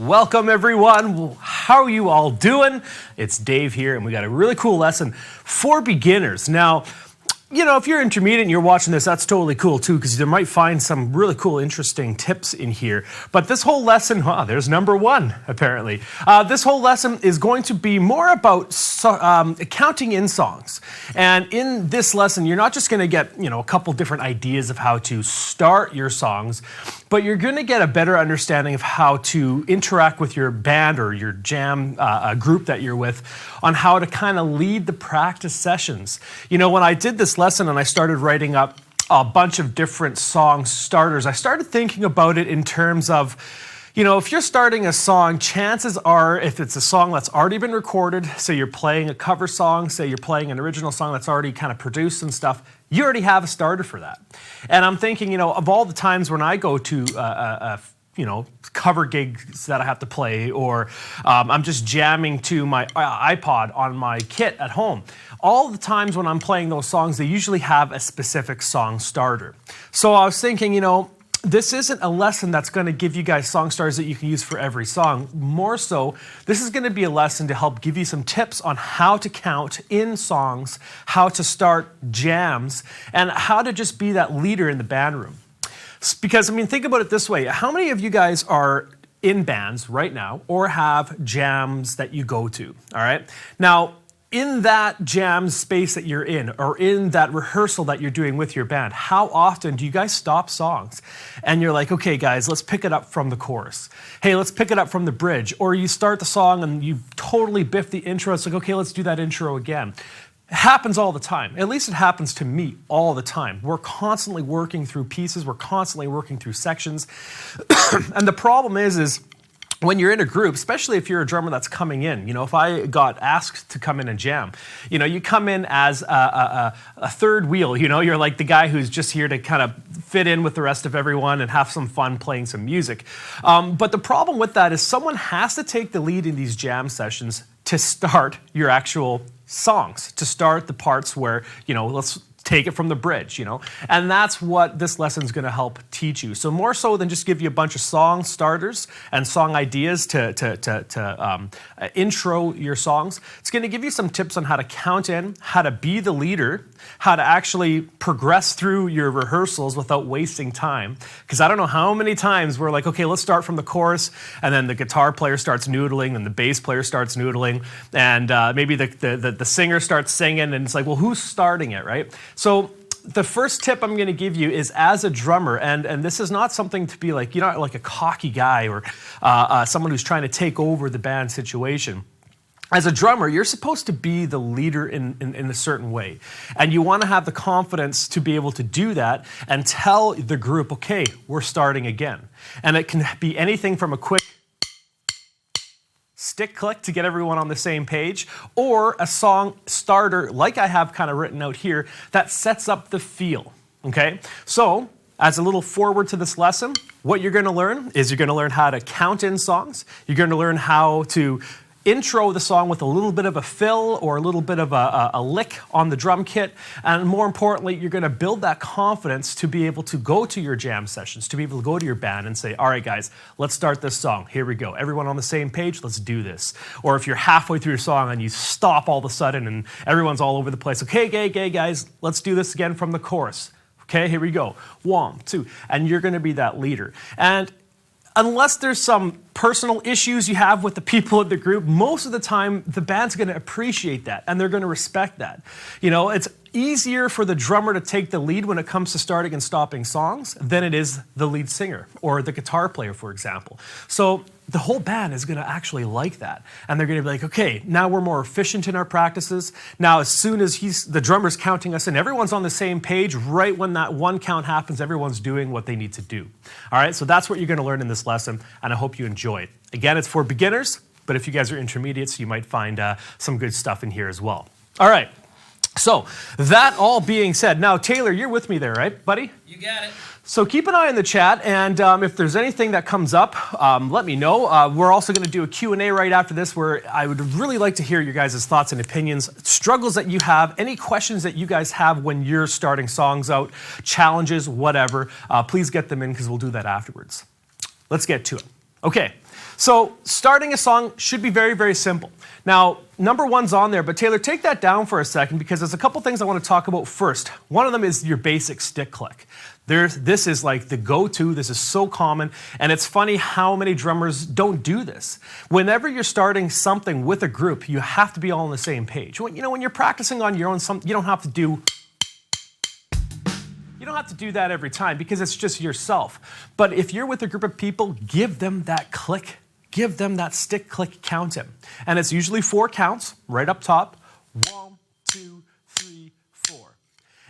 Welcome everyone. How are you all doing? It's Dave here, and we got a really cool lesson for beginners. Now, you know, if you're intermediate and you're watching this, that's totally cool too, because you might find some really cool, interesting tips in here. But this whole lesson, there's number one, apparently. This whole lesson is going to be more about counting in songs. And in this lesson, you're not just going to get, a couple different ideas of how to start your songs, but you're going to get a better understanding of how to interact with your band or your jam group that you're with on how to kind of lead the practice sessions. You know, when I did this lesson and I started writing up a bunch of different song starters, I started thinking about it in terms of, if you're starting a song, chances are, if it's a song that's already been recorded, say you're playing a cover song, say you're playing an original song that's already kind of produced and stuff, you already have a starter for that. And I'm thinking, of all the times when I go to cover gigs that I have to play, or I'm just jamming to my iPod on my kit at home. All the times when I'm playing those songs, they usually have a specific song starter. So I was thinking, this isn't a lesson that's going to give you guys song starters that you can use for every song. More so, this is going to be a lesson to help give you some tips on how to count in songs, how to start jams, and how to just be that leader in the band room. Because, think about it this way. How many of you guys are in bands right now or have jams that you go to, all right? Now, in that jam space that you're in, or in that rehearsal that you're doing with your band, how often do you guys stop songs and you're like, okay guys, let's pick it up from the chorus. Hey, let's pick it up from the bridge. Or you start the song and you totally biff the intro. It's like, okay, let's do that intro again. It happens all the time. At least it happens to me all the time. We're constantly working through pieces. We're constantly working through sections. And the problem is when you're in a group, especially if you're a drummer that's coming in, if I got asked to come in and jam, you come in as a third wheel, you're like the guy who's just here to kind of fit in with the rest of everyone and have some fun playing some music. But the problem with that is someone has to take the lead in these jam sessions to start your actual songs, to start the parts where, let's take it from the bridge, and that's what this lesson is going to help teach you. So more so than just give you a bunch of song starters and song ideas to intro your songs, it's going to give you some tips on how to count in, how to be the leader, how to actually progress through your rehearsals without wasting time. Because I don't know how many times we're like, okay, let's start from the chorus, and then the guitar player starts noodling, and the bass player starts noodling, and maybe the singer starts singing, and it's like, well, who's starting it, right? So the first tip I'm going to give you is, as a drummer, and this is not something to be like, like a cocky guy or someone who's trying to take over the band situation. As a drummer, you're supposed to be the leader in a certain way. And you want to have the confidence to be able to do that and tell the group, okay, we're starting again. And it can be anything from a quick stick click to get everyone on the same page, or a song starter like I have kind of written out here that sets up the feel, okay? So, as a little forward to this lesson, what you're going to learn is you're going to learn how to count in songs. You're going to learn how to intro the song with a little bit of a fill or a little bit of a lick on the drum kit. And more importantly, you're going to build that confidence to be able to go to your jam sessions, to be able to go to your band and say, all right, guys, let's start this song. Here we go. Everyone on the same page, let's do this. Or if you're halfway through your song and you stop all of a sudden and everyone's all over the place, okay, guys, let's do this again from the chorus. Okay, here we go. 1, 2. And you're going to be that leader. And unless there's some personal issues you have with the people in the group, most of the time the band's going to appreciate that and they're going to respect that. It's easier for the drummer to take the lead when it comes to starting and stopping songs than it is the lead singer or the guitar player, for example. So the whole band is going to actually like that. And they're going to be like, okay, now we're more efficient in our practices. Now, as soon as the drummer's counting us in, everyone's on the same page. Right when that one count happens, everyone's doing what they need to do. All right, so that's what you're going to learn in this lesson, and I hope you enjoy it. Again, it's for beginners, but if you guys are intermediates, you might find some good stuff in here as well. All right. So, that all being said, now Taylor, you're with me there, right, buddy? You got it. So keep an eye on the chat, and if there's anything that comes up, let me know. We're also going to do a Q&A right after this, where I would really like to hear your guys' thoughts and opinions, struggles that you have, any questions that you guys have when you're starting songs out, challenges, whatever. Please get them in, because we'll do that afterwards. Let's get to it. Okay, So starting a song should be very, very simple. Now, number one's on there, but Taylor, take that down for a second because there's a couple things I want to talk about first. One of them is your basic stick click. This is like the go-to. This is so common, and it's funny how many drummers don't do this. Whenever you're starting something with a group, you have to be all on the same page. When you're practicing on your own, you don't have to do that every time because it's just yourself. But if you're with a group of people, give them that click. Give them that stick click counting. And it's usually 4 counts right up top. 1, 2, 3, 4.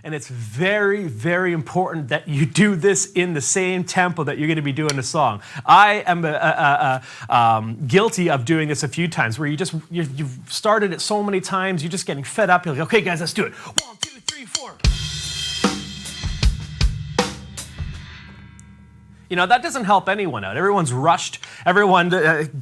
And it's very, very important that you do this in the same tempo that you're going to be doing the song. I am guilty of doing this a few times where you've started it so many times, you're just getting fed up. You're like, okay, guys, let's do it. 1, 2, 3, 4. That doesn't help anyone out. Everyone's rushed. Everyone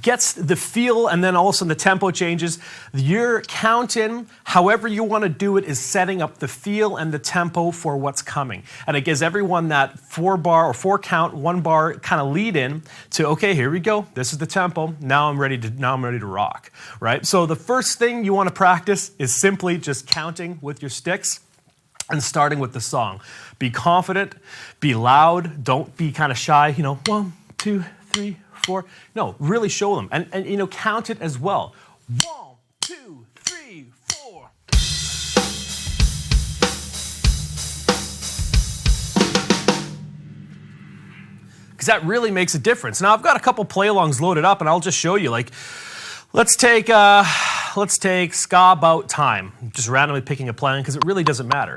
gets the feel, and then all of a sudden the tempo changes. Your count-in, however you want to do it, is setting up the feel and the tempo for what's coming. And it gives everyone that 4-bar or 4-count, 1-bar kind of lead-in to, okay, here we go. This is the tempo. Now I'm ready to rock, right? So the first thing you want to practice is simply just counting with your sticks and starting with the song. Be confident, be loud, don't be kind of shy, 1, 2, 3, 4. No, really show them. And count it as well. 1, 2, 3, 4. Because that really makes a difference. Now I've got a couple play-alongs loaded up and I'll just show you. Let's take Ska About Time. Just randomly picking a play because it really doesn't matter.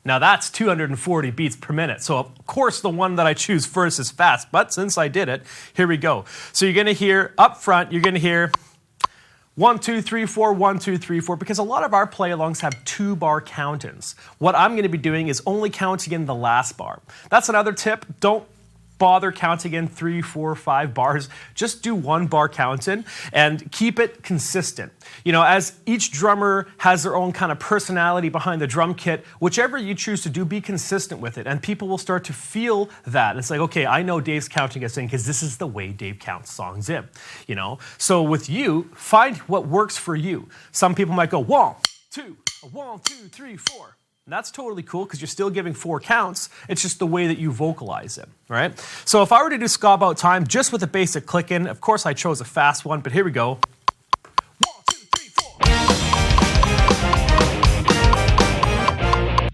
Now that's 240 beats per minute. So of course the one that I choose first is fast, but since I did it, here we go. So you're gonna hear up front, you're gonna hear 1, 2, 3, 4, 1, 2, 3, 4, because a lot of our play-alongs have 2-bar count-ins. What I'm gonna be doing is only counting in the last bar. That's another tip. Don't bother counting in 3, 4, 5 bars. Just do 1-bar count-in and keep it consistent. As each drummer has their own kind of personality behind the drum kit, whichever you choose to do, be consistent with it, and people will start to feel that. It's like, okay, I know Dave's counting us in because this is the way Dave counts songs in. So with you, find what works for you. Some people might go 1, 2, 1, 2, 3, 4. And that's totally cool because you're still giving 4 counts. It's just the way that you vocalize it, right? So if I were to do Ska About Time just with a basic click in, of course I chose a fast one, but here we go. 1, 2, 3, 4.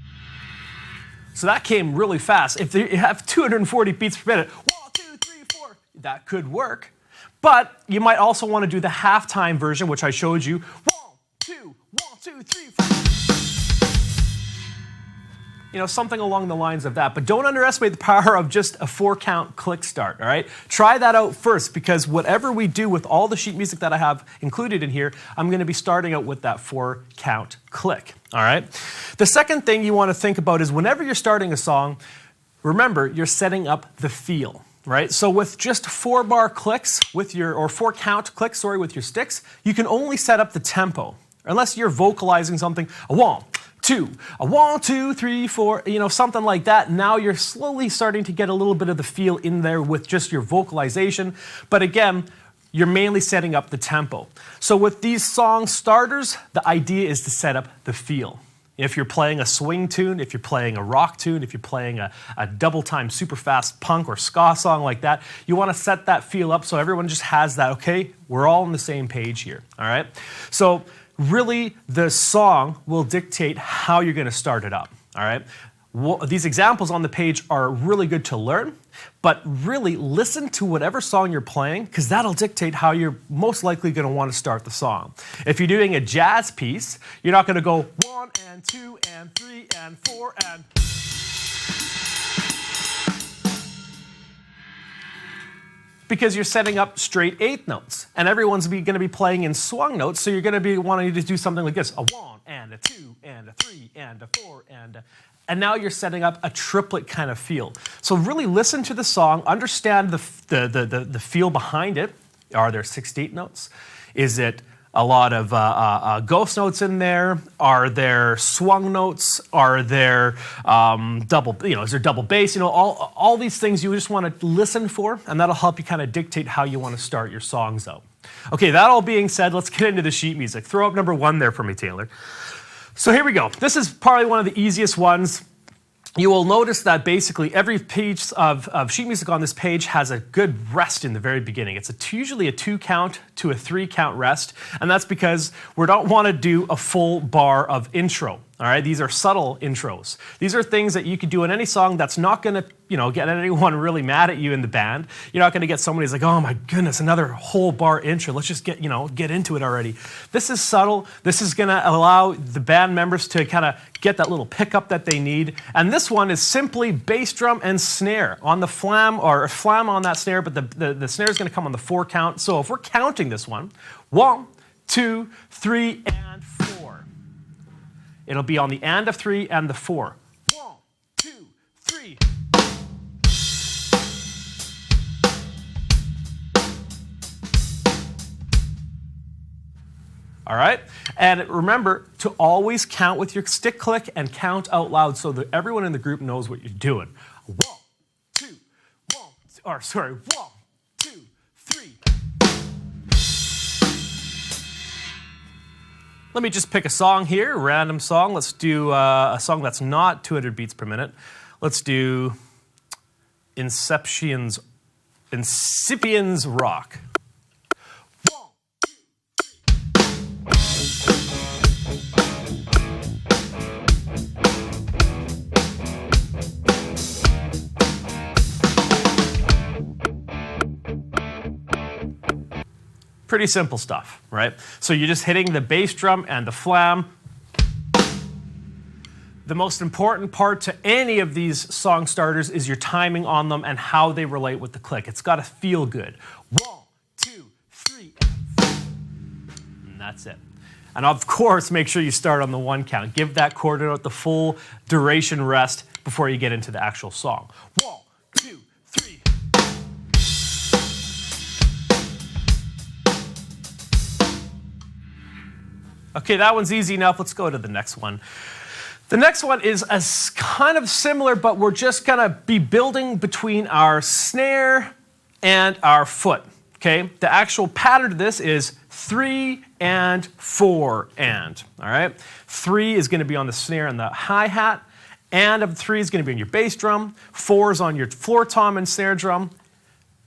So that came really fast. If you have 240 beats per minute, 1, 2, 3, 4, that could work. But you might also want to do the halftime version, which I showed you. 1, 2, 1, 2, 3, 4. Something along the lines of that. But don't underestimate the power of just a 4-count click start, all right? Try that out first because whatever we do with all the sheet music that I have included in here, I'm going to be starting out with that 4-count click, all right? The second thing you want to think about is whenever you're starting a song, remember, you're setting up the feel, right? So with just 4-bar clicks or 4-count clicks, with your sticks, you can only set up the tempo unless you're vocalizing something, a 1, 2, a 1, 2, 3, 4, something like that. Now you're slowly starting to get a little bit of the feel in there with just your vocalization. But again, you're mainly setting up the tempo. So with these song starters, the idea is to set up the feel. If you're playing a swing tune, if you're playing a rock tune, if you're playing a double-time super fast punk or ska song like that, you want to set that feel up so everyone just has that, okay, we're all on the same page here, all right? So really, the song will dictate how you're going to start it up, all right? These examples on the page are really good to learn, but really listen to whatever song you're playing because that'll dictate how you're most likely going to want to start the song. If you're doing a jazz piece, you're not going to go 1 and 2 and 3 and 4 and... because you're setting up straight 8th notes. And everyone's going to be playing in swung notes, so you're going to be wanting to do something like this. A 1 and a 2 and a 3 and a 4 and now you're setting up a triplet kind of feel. So really listen to the song, understand the feel behind it. Are there 6th notes? Is it a lot of ghost notes in there? Are there swung notes? Are there is there double bass? All these things you just want to listen for, and that'll help you kind of dictate how you want to start your songs out. Okay, that all being said, let's get into the sheet music. Throw up number 1 there for me, Taylor. So here we go. This is probably one of the easiest ones. You will notice that basically every page of sheet music on this page has a good rest in the very beginning. It's usually a 2 count to a 3 count rest, and that's because we don't want to do a full bar of intro. All right, these are subtle intros. These are things that you could do in any song that's not going to, get anyone really mad at you in the band. You're not going to get somebody who's like, oh my goodness, another whole bar intro. Let's just get into it already. This is subtle. This is going to allow the band members to kind of get that little pickup that they need. And this one is simply bass drum and snare on the flam, or a flam on that snare, but the snare is going to come on the 4 count. So if we're counting this one, 1, 2, 3, and 4. It'll be on the and of 3 and the 4. 1, 2, 3. All right? And remember to always count with your stick click and count out loud so that everyone in the group knows what you're doing. 1, 2, 1, 2, 3. Let me just pick a song here, a random song. Let's do a song that's not 200 beats per minute. Let's do Incipien's Rock. 1, 2, 3. Pretty simple stuff, right? So you're just hitting the bass drum and the flam. The most important part to any of these song starters is your timing on them and how they relate with the click. It's got to feel good. 1, 2, 3, and 4. And that's it. And of course, make sure you start on the 1 count. Give that quarter note the full duration rest before you get into the actual song. 1, 2, 3. Okay, that one's easy enough. Let's go to the next one. The next one is kind of similar, but we're just going to be building between our snare and our foot. Okay, the actual pattern to this is 3 and 4 and. All right, 3 is going to be on the snare and the hi-hat, and of 3 is going to be on your bass drum, 4 is on your floor tom and snare drum,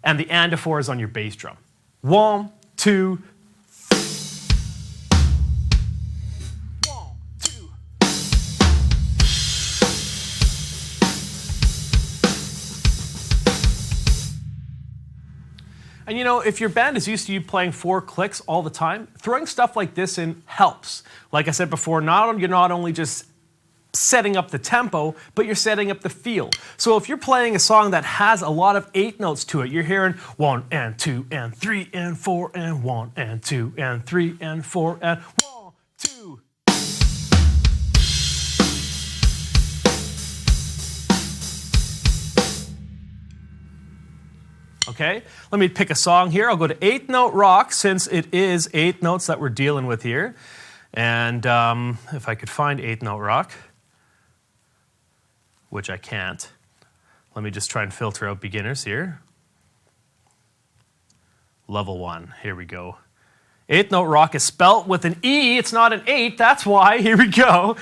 and the and of 4 is on your bass drum. 1, 2, 3. And if your band is used to you playing 4 clicks all the time, throwing stuff like this in helps. Like I said before, you're not only just setting up the tempo, but you're setting up the feel. So if you're playing a song that has a lot of 8 notes to it, you're hearing 1 and 2 and 3 and 4 and 1 and 2 and 3 and 4 and 1, 2. Okay, let me pick a song here. I'll go to 8th note rock since it is 8 notes that we're dealing with here. And if I could find 8th note rock, which I can't, let me just try and filter out beginners here. Level 1, here we go. 8th note rock is spelt with an E, it's not an 8, that's why, here we go.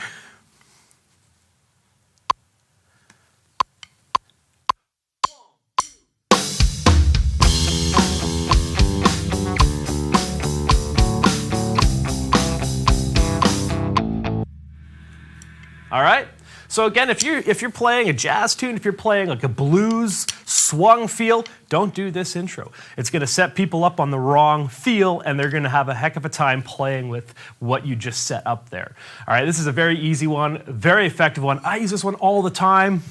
All right? So again, if you're playing a jazz tune, if you're playing like a blues swung feel, don't do this intro. It's going to set people up on the wrong feel, and they're going to have a heck of a time playing with what you just set up there. All right, this is a very easy one, very effective one. I use this one all the time.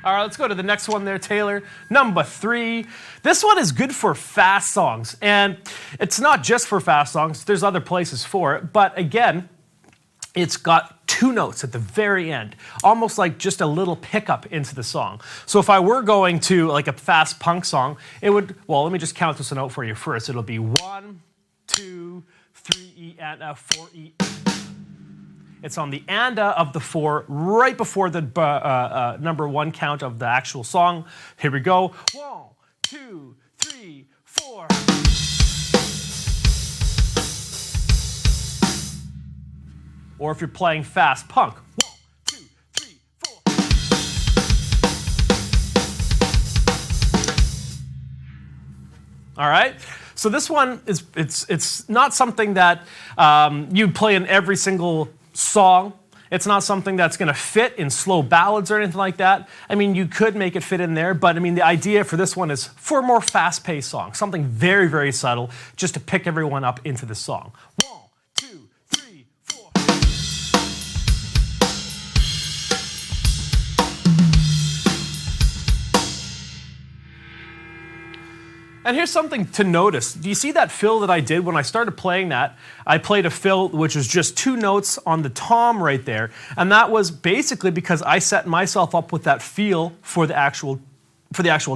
All right, let's go to the next one there, Taylor. Number 3. This one is good for fast songs. And it's not just for fast songs. There's other places for it. But again, it's got two notes at the very end, almost like just a little pickup into the song. So if I were going to like a fast punk song, it would, well, let me just count this note for you first. It'll be 1, 2, 3 E and a 4 E. It's on the and of the 4 right before the number 1 count of the actual song. Here we go. 1, 2, 3, 4. Or if you're playing fast punk. 1, 2, 3, 4. All right. So this one is it's not something that you'd play in every single song. It's not something that's going to fit in slow ballads or anything like that. I mean, you could make it fit in there, but I mean, the idea for this one is for a more fast-paced song, something very, very subtle, just to pick everyone up into the song. 1, 2, 3, 4. And here's something to notice. Do you see that fill that I did when I started playing that? I played a fill which was just 2 notes on the tom right there, and that was basically because I set myself up with that feel for the actual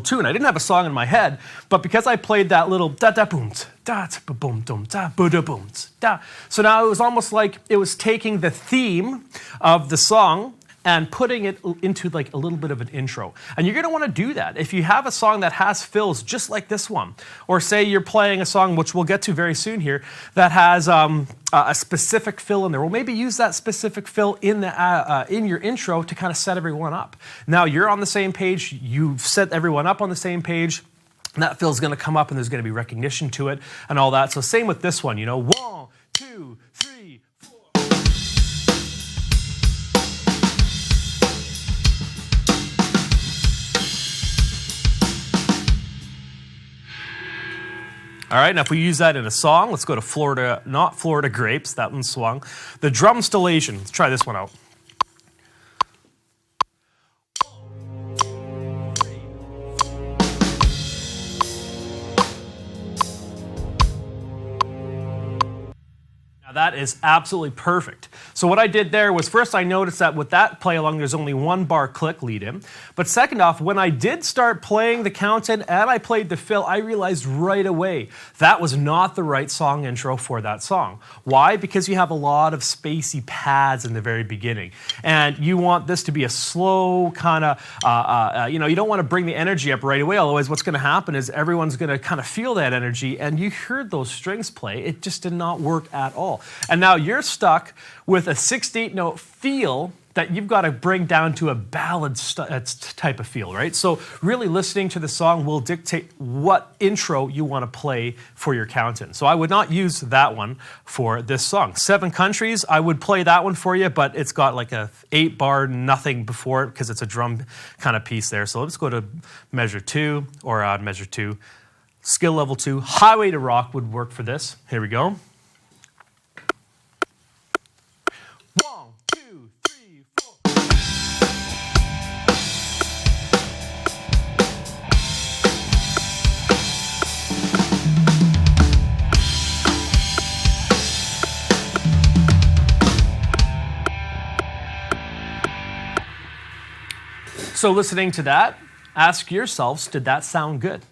tune. I didn't have a song in my head, but because I played that little da da boom da ba boom dum da ba da boom da, so now it was almost like it was taking the theme of the song and putting it into like a little bit of an intro. And you're going to want to do that. If you have a song that has fills just like this one, or say you're playing a song, which we'll get to very soon here, that has a specific fill in there, well, maybe use that specific fill in your intro to kind of set everyone up. Now you're on the same page, you've set everyone up on the same page, and that fill's going to come up and there's going to be recognition to it and all that. So same with this one, 1, 2, 3, 4. All right, now if we use that in a song, let's go to Florida, not Florida Grapes, that one swung. The Drumstellation, let's try this one out. That is absolutely perfect. So what I did there was first I noticed that with that play along there's only 1 bar click lead in. But second off, when I did start playing the count in and I played the fill, I realized right away that was not the right song intro for that song. Why? Because you have a lot of spacey pads in the very beginning. And you want this to be a slow kind of, you don't want to bring the energy up right away, otherwise what's going to happen is everyone's going to kind of feel that energy, and you heard those strings play. It just did not work at all. And now you're stuck with a 6/8 note feel that you've got to bring down to a ballad type of feel, right? So really listening to the song will dictate what intro you want to play for your count-in. So I would not use that one for this song. 7 Countries, I would play that one for you, but it's got like a 8 bar nothing before it because it's a drum kind of piece there. So let's go to measure 2 or odd measure 2. Skill level 2. Highway to Rock would work for this. Here we go. 1, 2, 3, 4. So listening to that, ask yourselves, did that sound good?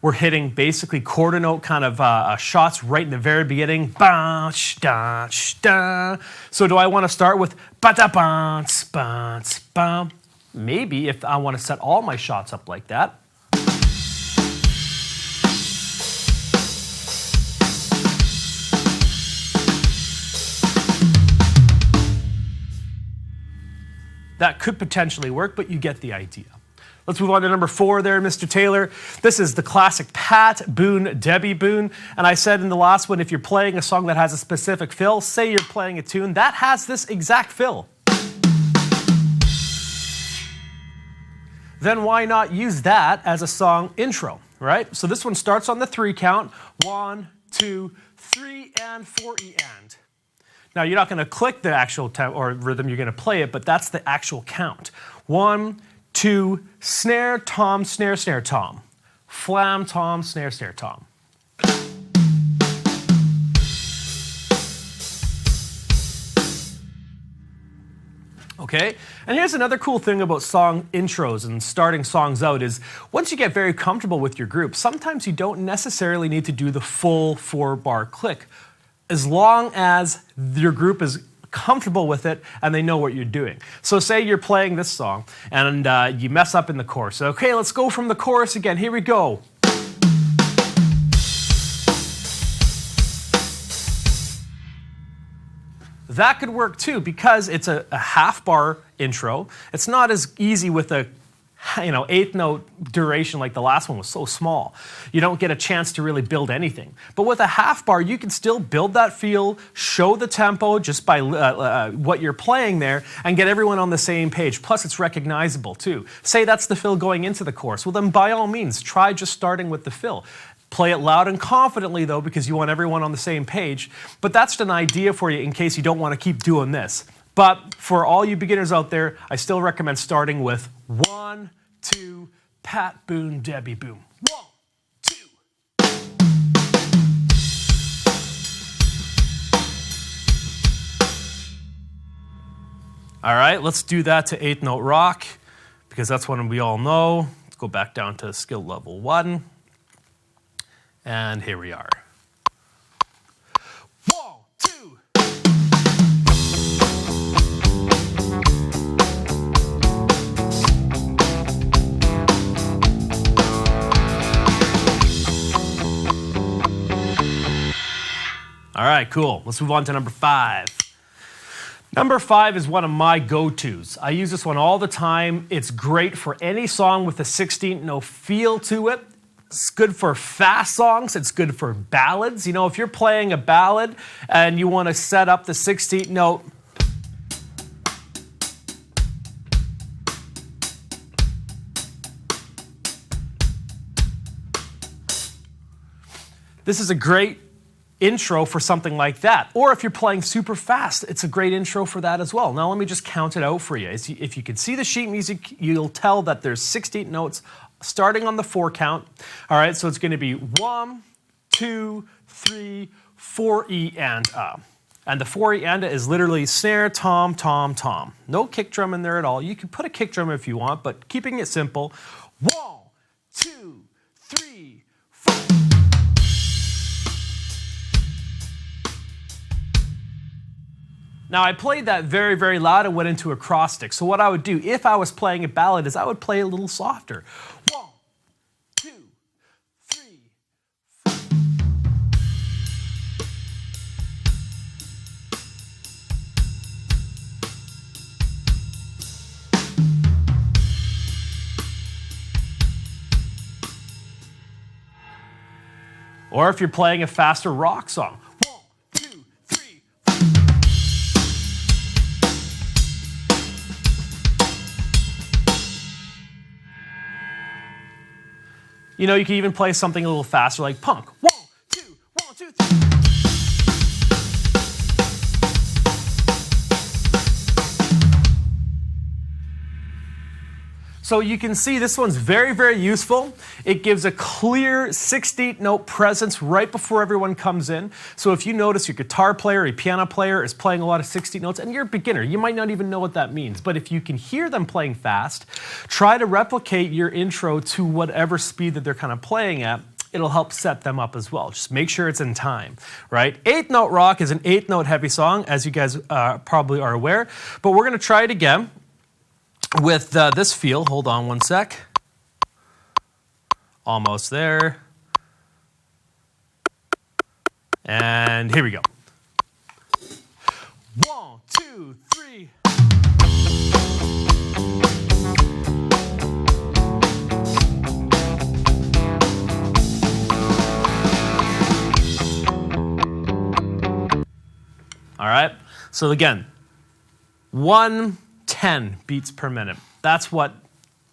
We're hitting basically quarter note kind of shots right in the very beginning. Ba, sh, da, sh, da. So do I want to start with ba da ba, ba, ba? Maybe if I want to set all my shots up like that. That could potentially work, but you get the idea. Let's move on to number 4 there, Mr. Taylor. This is the classic Pat Boone, Debbie Boone. And I said in the last one, if you're playing a song that has a specific fill, say you're playing a tune, that has this exact fill. Then why not use that as a song intro, right? So this one starts on the 3 count. 1, 2, 3, and 4 E and. Now you're not going to click the actual or rhythm, you're going to play it, but that's the actual count. 1, 2, snare, tom, snare, snare, tom. Flam, tom, snare, snare, tom. Okay? And here's another cool thing about song intros and starting songs out is once you get very comfortable with your group, sometimes you don't necessarily need to do the full 4-bar click as long as your group is comfortable with it and they know what you're doing. So say you're playing this song and you mess up in the chorus. Okay, let's go from the chorus again. Here we go. That could work too because it's a half-bar intro. It's not as easy with a eighth note duration like the last one was so small. You don't get a chance to really build anything. But with a half bar, you can still build that feel, show the tempo just by what you're playing there, and get everyone on the same page. Plus, it's recognizable too. Say that's the fill going into the chorus. Well, then by all means, try just starting with the fill. Play it loud and confidently, though, because you want everyone on the same page. But that's an idea for you in case you don't want to keep doing this. But for all you beginners out there, I still recommend starting with 1, 2, Pat Boone, Debbie Boom. 1, 2. All right, let's do that to 8th Note Rock because that's one we all know. Let's go back down to skill level 1. And here we are. 1, 2. All right, cool. Let's move on to number 5. Number 5 is one of my go-tos. I use this one all the time. It's great for any song with a 16th note feel to it. It's good for fast songs. It's good for ballads. You know, if you're playing a ballad and you want to set up the 16th note, this is a great intro for something like that. Or if you're playing super fast, it's a great intro for that as well. Now let me just count it out for you. If you can see the sheet music, you'll tell that there's 16 notes starting on the 4 count. All right, so it's going to be 1, 2, 3, 4 E and A. And the 4 E and A is literally snare, tom, tom, tom. No kick drum in there at all. You can put a kick drum if you want, but keeping it simple. 1, 2, 3, 4. Now I played that very, very loud and went into acrostic. So what I would do if I was playing a ballad is I would play a little softer. 1, 2, 3, 4. Or if you're playing a faster rock song. 1, 2, 3, 4. You know, you can even play something a little faster like punk. 1, 2, 1, 2, 3. So you can see this one's very, very useful. It gives a clear 16th note presence right before everyone comes in. So if you notice your guitar player or your piano player is playing a lot of 16th notes and you're a beginner, you might not even know what that means. But if you can hear them playing fast, try to replicate your intro to whatever speed that they're kind of playing at. It'll help set them up as well. Just make sure it's in time, right? 8th Note Rock is an 8th note heavy song, as you guys probably are aware. But we're going to try it again with this feel. Hold on one sec. Almost there. And here we go. 1, 2, 3. All right. So again, 110 beats per minute. That's what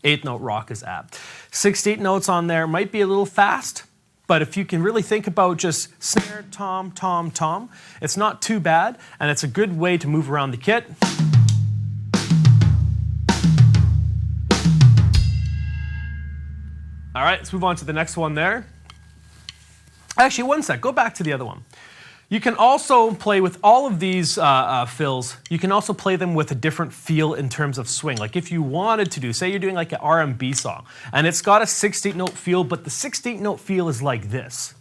8th Note Rock is at. 16th notes on there might be a little fast, but if you can really think about just snare, tom, tom, tom, it's not too bad, and it's a good way to move around the kit. All right, let's move on to the next one there. Actually, one sec, go back to the other one. You can also play with all of these fills. You can also play them with a different feel in terms of swing. Like if you wanted to do, say you're doing like an R&B song, and it's got a 16th note feel, but the 16th note feel is like this.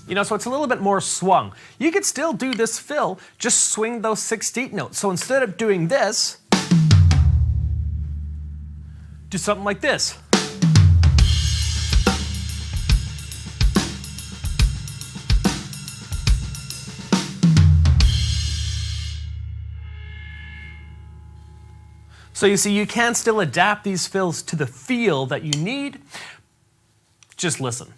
You know, so it's a little bit more swung. You could still do this fill, just swing those 16th notes. So instead of doing this, do something like this. So you see, you can still adapt these fills to the feel that you need. Just listen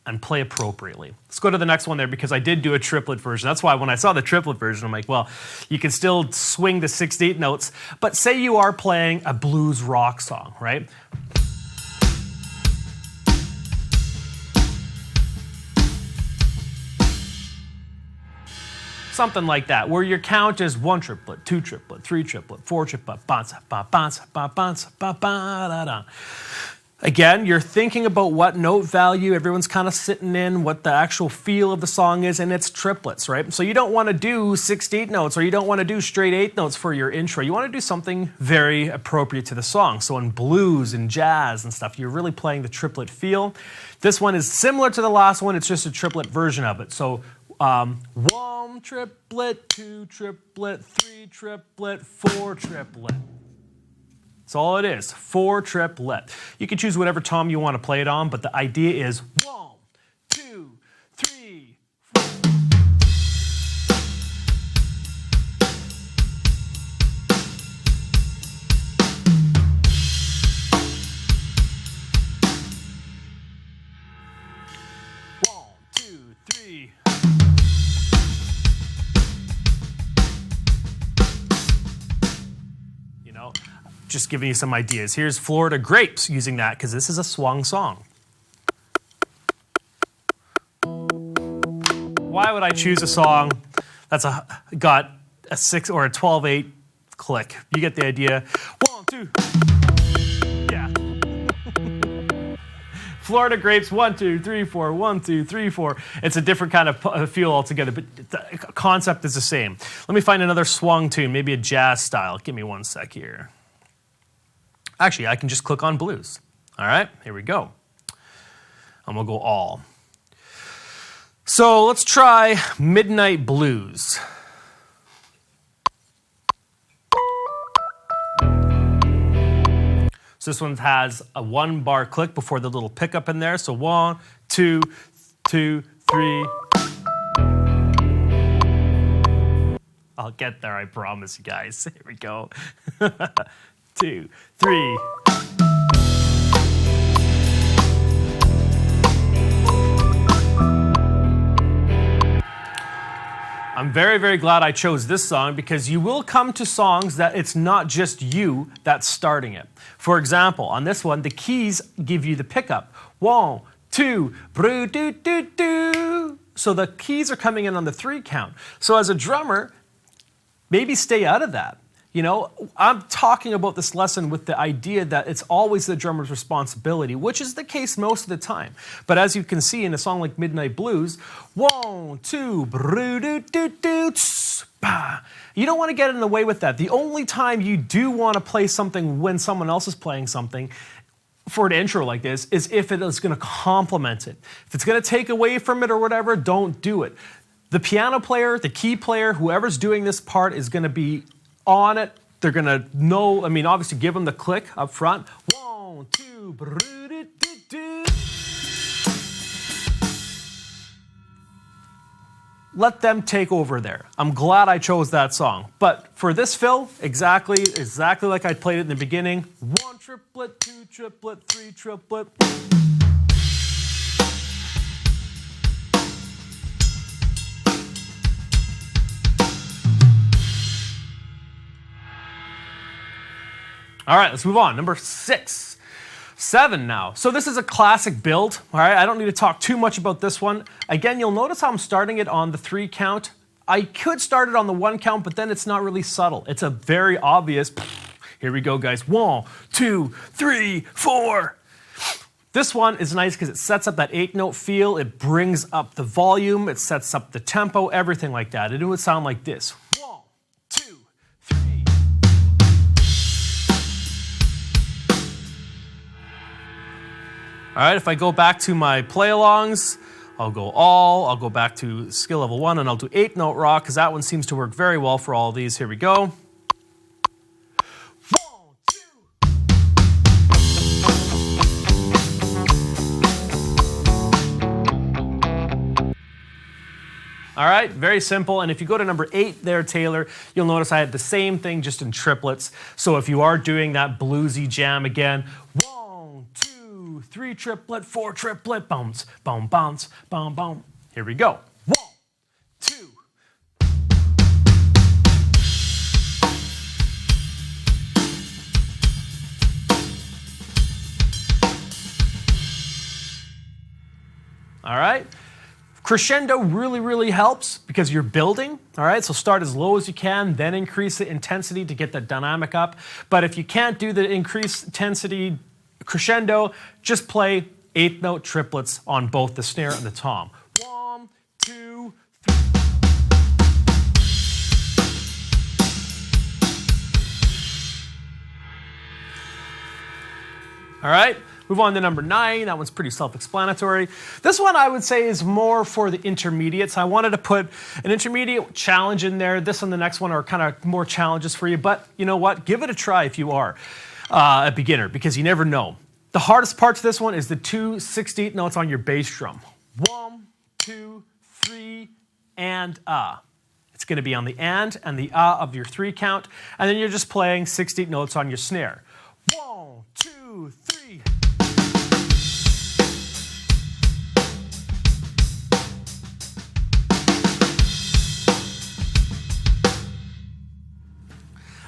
and play appropriately. Let's go to the next one there because I did do a triplet version. That's why when I saw the triplet version, I'm like, well, you can still swing the 16th notes, but say you are playing a blues rock song, right? Something like that, where your count is 1 triplet, 2 triplet, 3 triplet, 4 triplet, bansa, ba, bansa, ba, bansa, ba, ba, da, da. Again, you're thinking about what note value everyone's kind of sitting in, what the actual feel of the song is, and it's triplets, right? So you don't want to do 16th notes, or you don't want to do straight 8th notes for your intro. You want to do something very appropriate to the song. So in blues and jazz and stuff, you're really playing the triplet feel. This one is similar to the last one, it's just a triplet version of it. So 1 triplet, 2 triplet, 3 triplet, 4 triplet. That's all it is, 4 triplet. You can choose whatever tom you want to play it on, but the idea is 1, 2, 3, 4. Just giving you some ideas. Here's Florida Grapes using that because this is a swung song. Why would I choose a song that's got a 6 or a 12/8 click? You get the idea. 1, 2. Yeah. Florida Grapes, 1, 2, 3, 4, 1, 2, 3, 4. It's a different kind of feel altogether, but the concept is the same. Let me find another swung tune, maybe a jazz style. Give me one sec here. Actually, I can just click on blues. All right, here we go. And we'll go all. So let's try Midnight Blues. So this one has a 1-bar click before the little pickup in there. So 1, 2, 2, 3. I'll get there, I promise you guys. Here we go. 2, 3. I'm very, very glad I chose this song because you will come to songs that it's not just you that's starting it. For example, on this one, the keys give you the pickup. 1, 2, bru do do do. So the keys are coming in on the 3 count. So as a drummer, maybe stay out of that. You know, I'm talking about this lesson with the idea that it's always the drummer's responsibility, which is the case most of the time. But as you can see in a song like Midnight Blues, 1, 2, bru do do do, bah. You don't want to get in the way with that. The only time you do want to play something when someone else is playing something for an intro like this is if it is going to complement it. If it's going to take away from it or whatever, don't do it. The piano player, the key player, whoever's doing this part is going to be on it. They're going to know, I mean, obviously give them the click up front. 1, 2, bru-do-do-do. Let them take over there. I'm glad I chose that song. But for this fill, exactly like I played it in the beginning. 1 triplet, 2 triplet, 3 triplet. All right, let's move on. Number 6. 7 now. So this is a classic build. All right, I don't need to talk too much about this one. Again, you'll notice how I'm starting it on the 3 count. I could start it on the 1 count, but then it's not really subtle. It's a very obvious, Here we go, guys. 1, 2, 3, 4. This one is nice because it sets up that 8-note feel. It brings up the volume. It sets up the tempo, everything like that. And it would sound like this. 1, 2, 3. All right, if I go back to my play-alongs, I'll go back to skill level 1, and I'll do 8-note rock, because that one seems to work very well for all of these. Here we go. 1, 2. All right, very simple. And if you go to number 8 there, Taylor, you'll notice I had the same thing just in triplets. So if you are doing that bluesy jam again, 1, 2, 3 triplet, 4 triplet, bounce, boom, bounce, boom, boom. Here we go. 1, 2. All right. Crescendo really, really helps because you're building, all right? So start as low as you can, then increase the intensity to get the dynamic up. But if you can't do the increased intensity crescendo, just play 8-note triplets on both the snare and the tom. 1, 2, 3. All right. Move on to number 9. That one's pretty self-explanatory. This one I would say is more for the intermediates. I wanted to put an intermediate challenge in there. This and the next one are kind of more challenges for you. But you know what? Give it a try if you are a beginner, because you never know. The hardest part to this one is the 2 16th notes on your bass drum. 1, 2, 3, and It's going to be on the and the of your 3 count. And then you're just playing 16th notes on your snare. 1, 2, 3.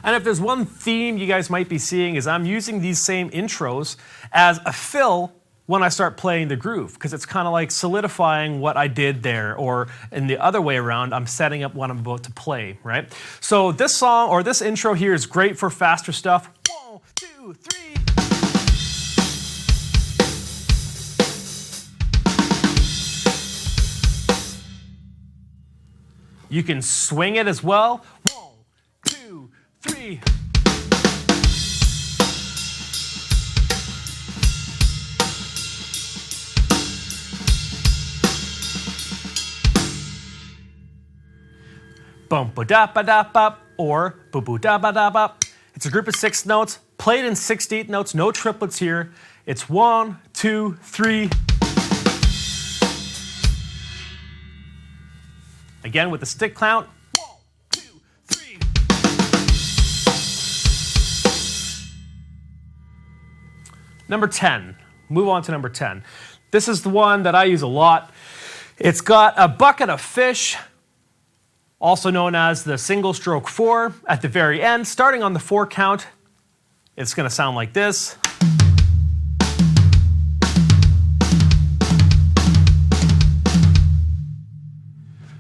And if there's one theme you guys might be seeing is I'm using these same intros as a fill when I start playing the groove, because it's kind of like solidifying what I did there, or in the other way around, I'm setting up what I'm about to play, right? So this song, or this intro here, is great for faster stuff. 1, 2, 3. You can swing it as well. 1, 2, 3. Bum ba da ba da ba, or boo boo da ba da ba. It's a group of 6 notes, played in 16th notes, no triplets here. It's 1, 2, 3. Again with the stick count. 1, 2, 3. Number 10. Move on to number 10. This is the one that I use a lot. It's got a bucket of fish, also known as the single stroke 4, at the very end. Starting on the 4 count, it's going to sound like this.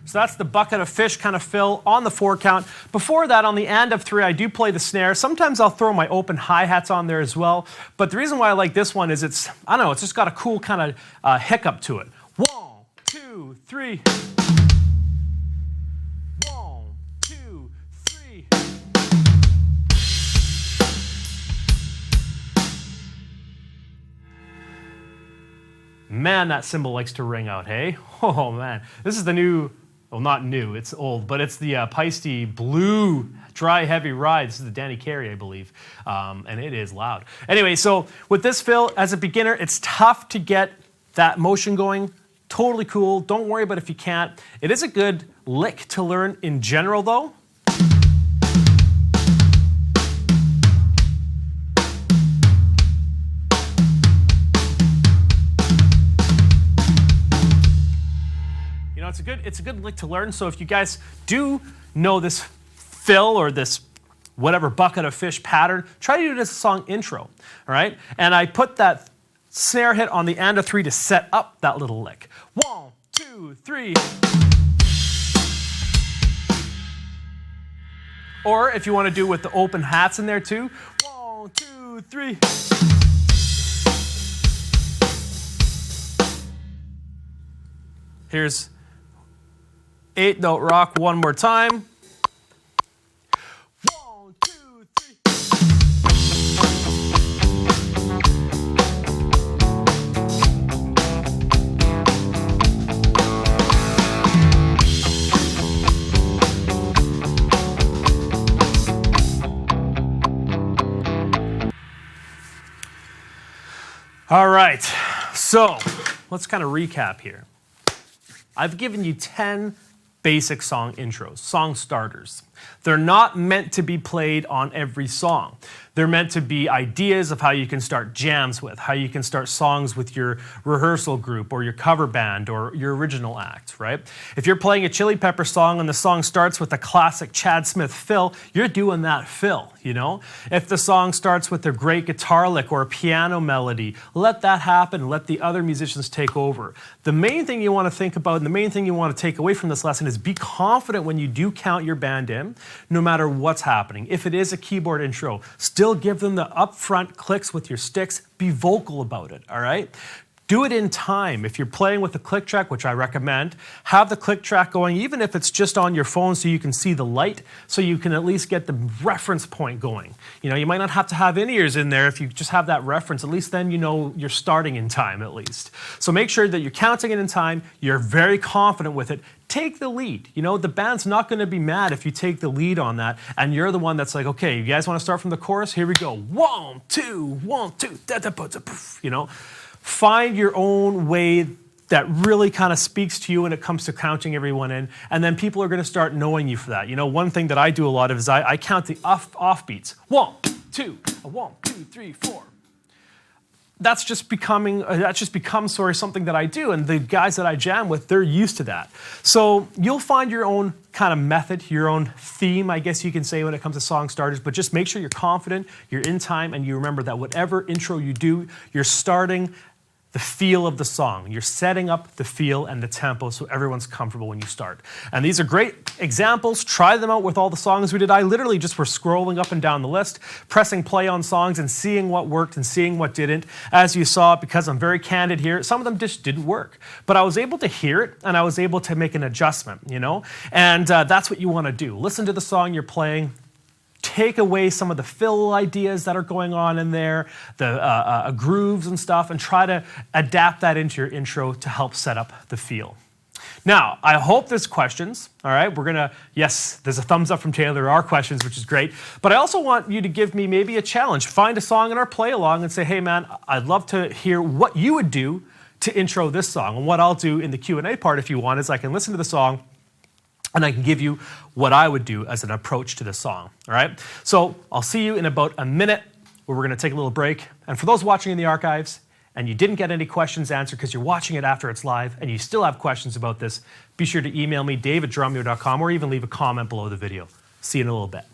So that's the bucket of fish kind of fill on the 4 count. Before that, on the and of 3, I do play the snare. Sometimes I'll throw my open hi-hats on there as well. But the reason why I like this one is it's just got a cool kind of hiccup to it. 1, 2, 3. 1, 2, 3. Man, that cymbal likes to ring out, hey? Oh, man. This is the new... Well, not new, it's old, but it's the Paiste Blue Dry Heavy Ride. This is the Danny Carey, I believe, and it is loud. Anyway, so with this fill, as a beginner, it's tough to get that motion going. Totally cool. Don't worry about if you can't. It is a good lick to learn in general, though. It's a good lick to learn. So if you guys do know this fill or this whatever bucket of fish pattern, try to do it as a song intro, all right? And I put that snare hit on the and of 3 to set up that little lick. 1, 2, 3. Or if you want to do with the open hats in there too, 1, 2, 3. Here's 8-note rock one more time. 1, 2, 3. All right, so let's kind of recap here. I've given you 10 basic song intros, song starters. They're not meant to be played on every song. They're meant to be ideas of how you can start jams with, how you can start songs with your rehearsal group or your cover band or your original act, right? If you're playing a Chili Pepper song and the song starts with a classic Chad Smith fill, you're doing that fill, you know? If the song starts with a great guitar lick or a piano melody, let that happen. Let the other musicians take over. The main thing you want to think about and the main thing you want to take away from this lesson is be confident when you do count your band in, no matter what's happening. If it is a keyboard intro, still give them the upfront clicks with your sticks. Be vocal about it, all right? Do it in time. If you're playing with a click track, which I recommend, have the click track going, even if it's just on your phone so you can see the light, so you can at least get the reference point going. You know, you might not have to have in-ears in there if you just have that reference. At least then you know you're starting in time at least. So make sure that you're counting it in time, you're very confident with it. Take the lead. You know, the band's not going to be mad if you take the lead on that and you're the one that's like, okay, you guys want to start from the chorus? Here we go. 1, 2, 1, 2, da, da, da, da, you know. Find your own way that really kind of speaks to you when it comes to counting everyone in, and then people are going to start knowing you for that. You know, one thing that I do a lot of is I count the off beats. 1, 2, 1, 2, 3, 4. That's just become something that I do, and the guys that I jam with, they're used to that. So you'll find your own kind of method, your own theme, I guess you can say, when it comes to song starters, but just make sure you're confident, you're in time, and you remember that whatever intro you do, you're starting the feel of the song. You're setting up the feel and the tempo so everyone's comfortable when you start. And these are great examples. Try them out with all the songs we did. I literally just were scrolling up and down the list, pressing play on songs and seeing what worked and seeing what didn't. As you saw, because I'm very candid here, some of them just didn't work. But I was able to hear it and I was able to make an adjustment, you know? And that's what you want to do. Listen to the song you're playing. Take away some of the fill ideas that are going on in there, the grooves and stuff, and try to adapt that into your intro to help set up the feel. Now, I hope there's questions, all right? Yes, there's a thumbs up from Taylor. There are questions, which is great. But I also want you to give me maybe a challenge. Find a song in our play along and say, hey, man, I'd love to hear what you would do to intro this song. And what I'll do in the Q&A part, if you want, is I can listen to the song and I can give you what I would do as an approach to the song, all right? So I'll see you in about a minute where we're gonna take a little break. And for those watching in the archives and you didn't get any questions answered because you're watching it after it's live and you still have questions about this, be sure to email me, dave@drumeo.com, or even leave a comment below the video. See you in a little bit.